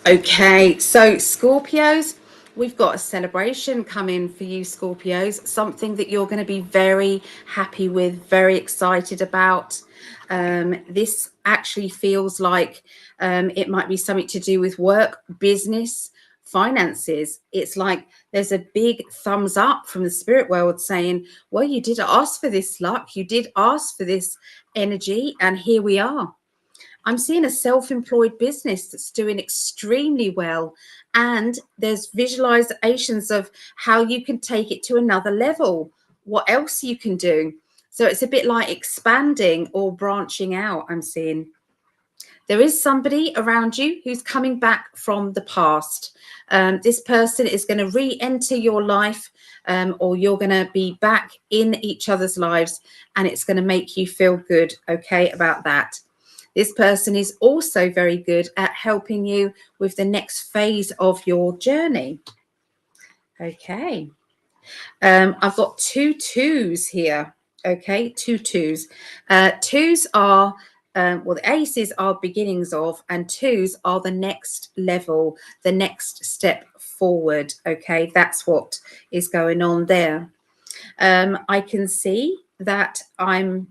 Okay, so Scorpios, we've got a celebration coming for you, Scorpios, something that you're going to be very happy with, very excited about. This actually feels like it might be something to do with work, business, finances. It's like there's a big thumbs up from the spirit world saying, well, you did ask for this luck, you did ask for this energy, and here we are. I'm seeing a self-employed business that's doing extremely well, and there's visualizations of how you can take it to another level, what else you can do. So it's a bit like expanding or branching out, I'm seeing. There is somebody around you who's coming back from the past. This person is going to re-enter your life, or you're going to be back in each other's lives, and it's going to make you feel good, okay, about that. This person is also very good at helping you with the next phase of your journey. Okay. I've got 2 2s here. Okay, 2 2s. 2s are, well, the aces are beginnings of, and 2s are the next level, the next step forward. Okay, that's what is going on there. I can see that I'm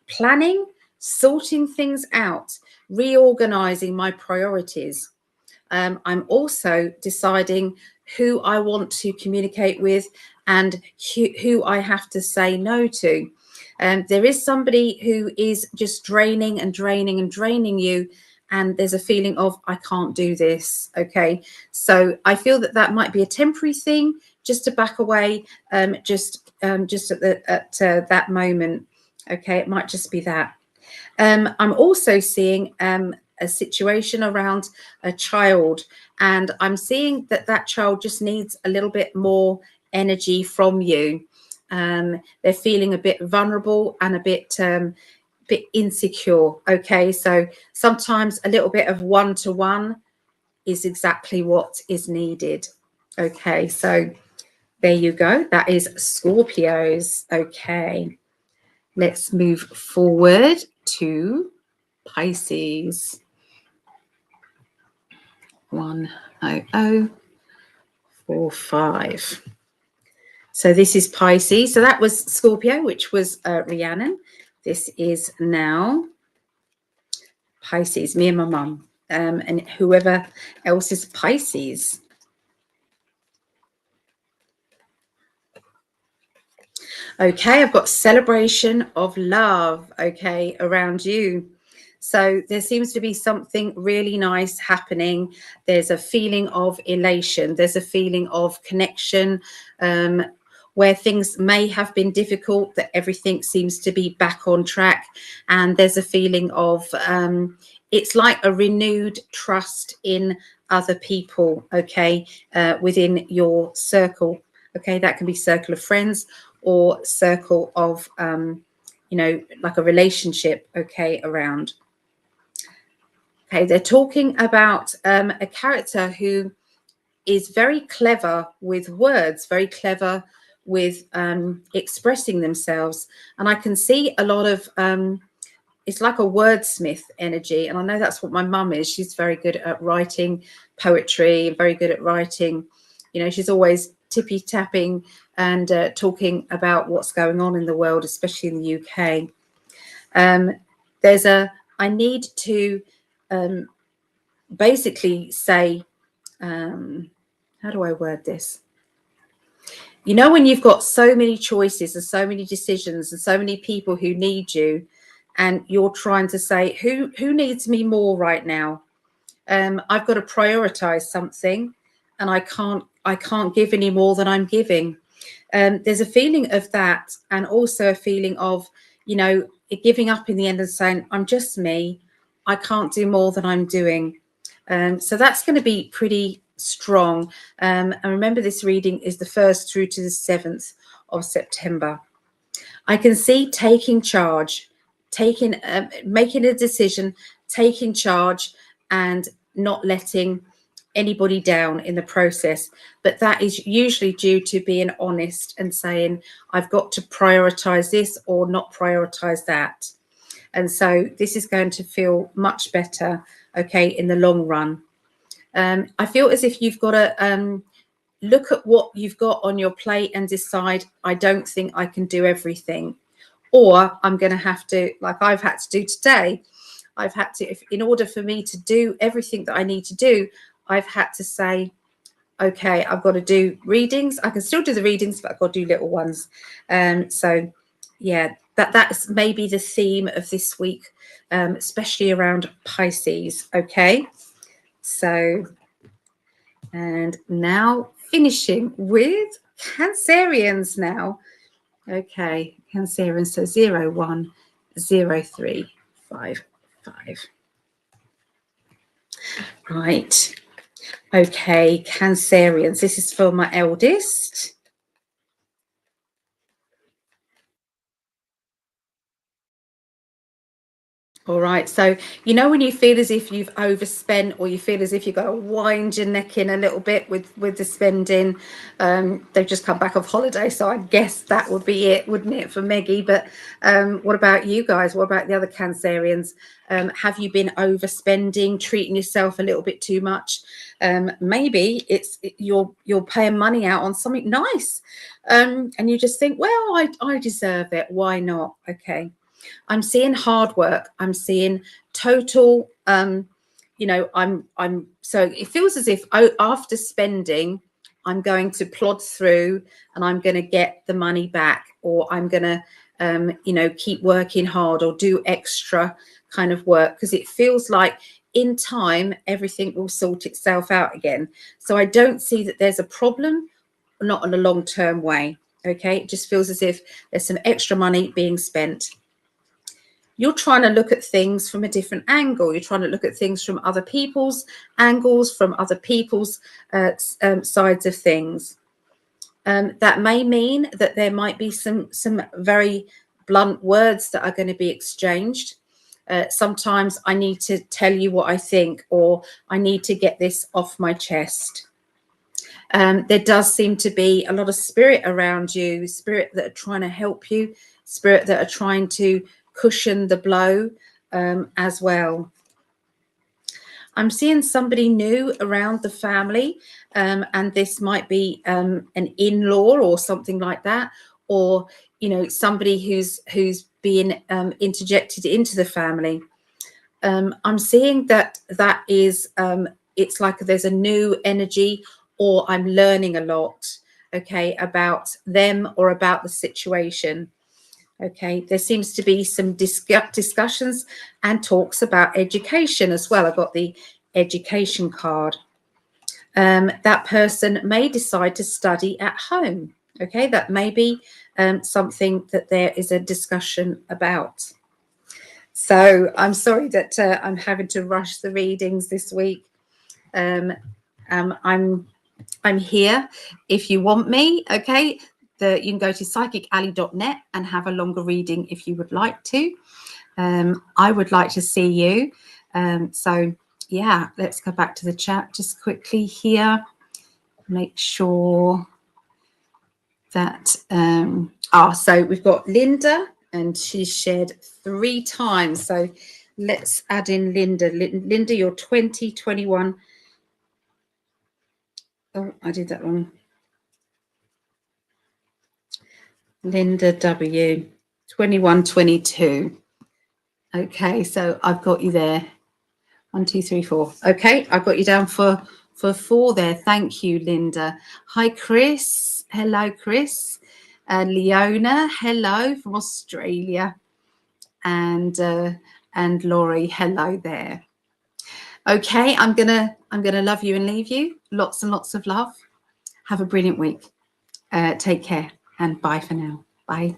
planning, sorting things out, reorganizing my priorities. I'm also deciding who I want to communicate with and who I have to say no to. There is somebody who is just draining and draining and draining you, and there's a feeling of, I can't do this. Okay, so I feel that that might be a temporary thing, just to back away, just at that moment. Okay, it might just be that. I'm also seeing a situation around a child, and I'm seeing that that child just needs a little bit more energy from you. They're feeling a bit vulnerable and a bit insecure. Okay, so sometimes a little bit of one-to-one is exactly what is needed. Okay, so there you go. That is Scorpios. Okay, let's move forward to Pisces. 10045. So this is Pisces. So that was Scorpio, which was Rhiannon. This is now Pisces, me and my mum, and whoever else is Pisces. Okay, I've got celebration of love, okay, around you. So there seems to be something really nice happening. There's a feeling of elation. There's a feeling of connection, where things may have been difficult, that everything seems to be back on track. And there's a feeling of, it's like a renewed trust in other people, okay, within your circle. Okay, that can be circle of friends or circle of, you know, like a relationship, okay, around. Okay, they're talking about a character who is very clever with words, very clever with expressing themselves. And I can see a lot of, it's like a wordsmith energy. And I know that's what my mum is. She's very good at writing poetry, very good at writing. You know, she's always tippy tapping and talking about what's going on in the world, especially in the UK. There's a, I need to basically say, how do I word this? You know, when you've got so many choices and so many decisions and so many people who need you, and you're trying to say, who needs me more right now? I've got to prioritize something, and I can't give any more than I'm giving. There's a feeling of that, and also a feeling of, you know, giving up in the end and saying, I'm just me. I can't do more than I'm doing. So that's going to be pretty strong. And remember, this reading is the 1st through to the 7th of September. I can see taking charge, making a decision, taking charge, and not letting anybody down in the process. But that is usually due to being honest and saying, I've got to prioritize this or not prioritize that. And so this is going to feel much better, okay, in the long run. I feel as if you've got to look at what you've got on your plate and decide, I don't think I can do everything, or I'm going to have to, like I've had to do today, I've had to, in order for me to do everything that I need to do, I've had to say, okay, I've got to do readings. I can still do the readings, but I've got to do little ones. So yeah, that's maybe the theme of this week, especially around Pisces. Okay, so, and now finishing with Cancerians now. Okay, Cancerians, so 010355. Right. Okay, Cancerians. This is for my eldest. All right, so you know when you feel as if you've overspent, or you feel as if you've got to wind your neck in a little bit with the spending. They've just come back off holiday, so I guess that would be it, wouldn't it, for Meggie? But what about you guys? What about the other Cancerians? Have you been overspending, treating yourself a little bit too much? Maybe it's you're paying money out on something nice, and you just think, well, I deserve it. Why not? Okay. I'm seeing hard work. I'm seeing total, you know, so it feels as if after spending, I'm going to plod through and I'm going to get the money back, or I'm going to, you know, keep working hard or do extra kind of work, because it feels like in time, everything will sort itself out again. So I don't see that there's a problem, not in a long-term way. Okay. It just feels as if there's some extra money being spent. You're trying to look at things from a different angle. You're trying to look at things from other people's angles, from other people's sides of things. That may mean that there might be some very blunt words that are going to be exchanged. Sometimes I need to tell you what I think, or I need to get this off my chest. There does seem to be a lot of spirit around you, spirit that are trying to help you, spirit that are trying to cushion the blow as well. I'm seeing somebody new around the family, and this might be an in-law or something like that, or, you know, somebody who's being interjected into the family. I'm seeing that is it's like there's a new energy, or I'm learning a lot, okay, about them or about the situation. Okay, there seems to be some discussions and talks about education as well. I've got the education card. That person may decide to study at home. Okay, that may be something that there is a discussion about. So I'm sorry that I'm having to rush the readings this week. I'm here if you want me. Okay. You can go to psychically.net and have a longer reading if you would like to. I would like to see you. So yeah, let's go back to the chat just quickly here. Make sure that so we've got Linda, and she's shared 3 times. So let's add in Linda. Linda, you're 2021. Oh, I did that wrong. Linda W, 2122. Okay, so I've got you there. 1, 2, 3, 4. Okay, I've got you down for 4 there. Thank you, Linda. Hi, Chris. Hello, Chris. Leona, hello from Australia. And Laurie, hello there. Okay, I'm gonna love you and leave you. Lots and lots of love. Have a brilliant week. Take care, and bye for now. Bye.